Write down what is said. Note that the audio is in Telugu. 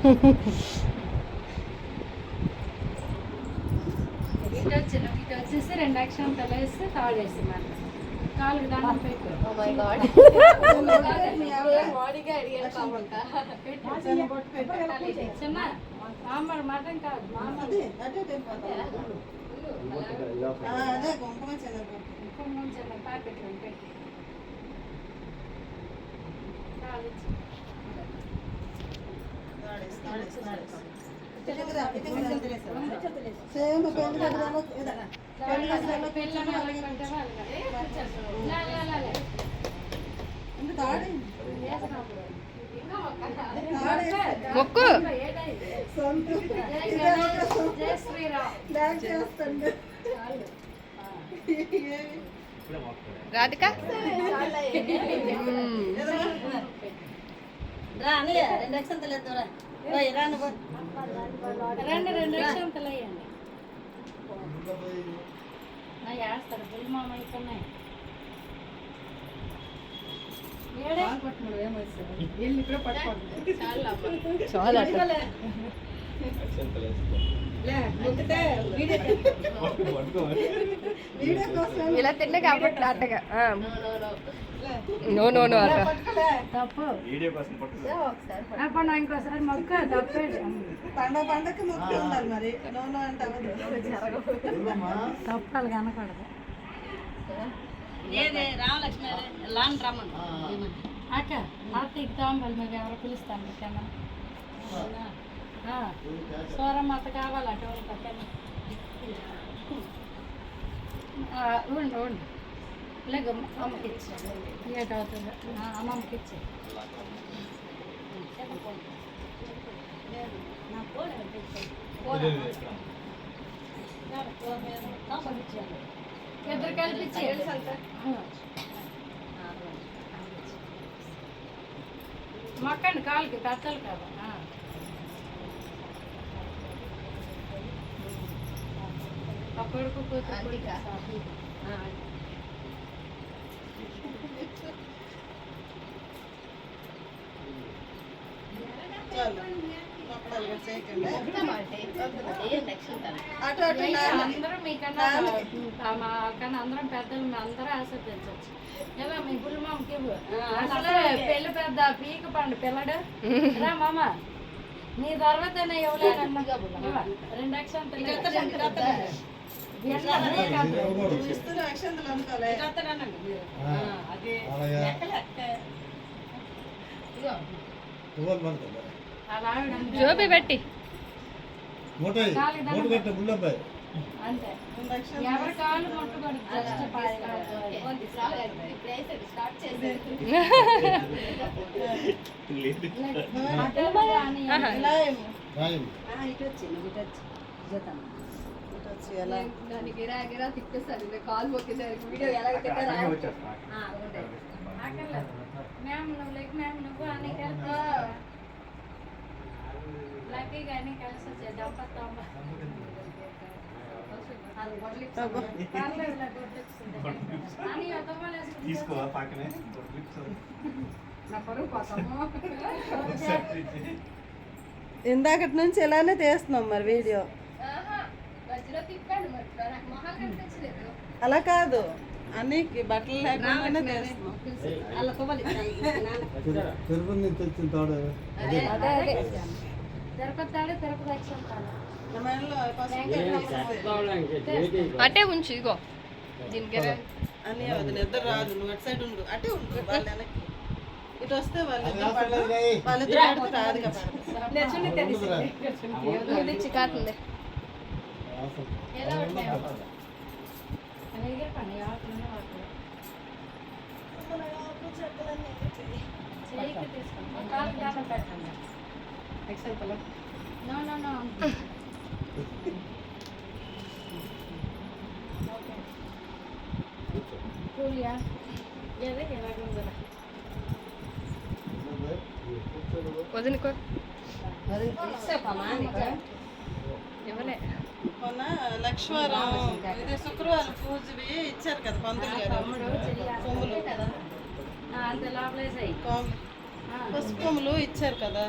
ఇటు వచ్చేసి 2 అక్షంతలు వేసి తాడు వేసి మళ్ళీ కాలుకి దండం పెట్టు. చిన్న మామూలు మటన్ కాదు, మామూలు కుంకుమ చిన్న ప్యాకెట్ పెట్టి మొక్కు జై శ్రీరామ్ రాధిక రెండు అక్షంతలు వేయండి. వేస్తాడు పులి మామ ఇస్తున్నాయి చాలా ఇలా తిన్నా కాబట్టి అట్టగా నో నో నో అట్ట తప్పు ఇంకోసారి మొక్క తప్పేది పండగకి మొక్క ఉండాలి మరి తప్పాలి కనకూడదు. అక్క కార్తీక్ తాంబల్ మీకు ఎవరో పిలుస్తాను మీకన్నా సోరమ్మత కావాలి అటు పక్కన ఉండు ఉండు లేక అమ్మకి ఇచ్చే ఏట అవుతుంది అమ్మమ్మకి ఇచ్చే ఇద్దరు కలిపించి మొక్కండి కాలుకి కట్టలు కదా కొడుకు కూతురు అందరూ మీకన్నా మా కన్నా అందరం పెద్దలు అందరూ ఆశీర్వదించవచ్చు. ఎలా మీ గుళ్ళమామకి అసలు పెళ్లి పెద్ద పీక పండు పిల్లడు రా మామ నీ తర్వాతనే ఇవ్వలేనమ్మా 2 అక్షంతలు జోబి పెట్టి అంతే ఎవరి కాళ్ళు ముట్టుకోండి కాలు మొక్కేసరికి వీడియో ఎలా మ్యామ్ నువ్వు లెగ్ మ్యామ్ నువ్వు అన్నీ కలిపి లక్కీగా అన్నీ కలిసి వచ్చాయి దంపతమ్మ ఇందాకటి నుంచి ఇలానే తీస్తున్నాం మరి వీడియో. అలా కాదు అన్ని బట్టలు లేకుండానే తీస్తున్నాం. అటే ఉంచు ఇగో దీనికి అని ఇద్దరు రాదు నువ్వు అటు సైడ్ ఉండు అటే ఉండు వాళ్ళ వెనక్కి ఇటు వస్తే వాళ్ళిద్దరు రాదు చికాతుంది No. Julia, ya ve que va con la. వదిలికో మొన్న లక్ష్మీవారం ఇది శుక్రవారం పూజవి ఇచ్చారు కదా పంతులు గారు కొమ్ములు అంత లోపలేసాయి పసుపు కొమ్ములు ఇచ్చారు కదా.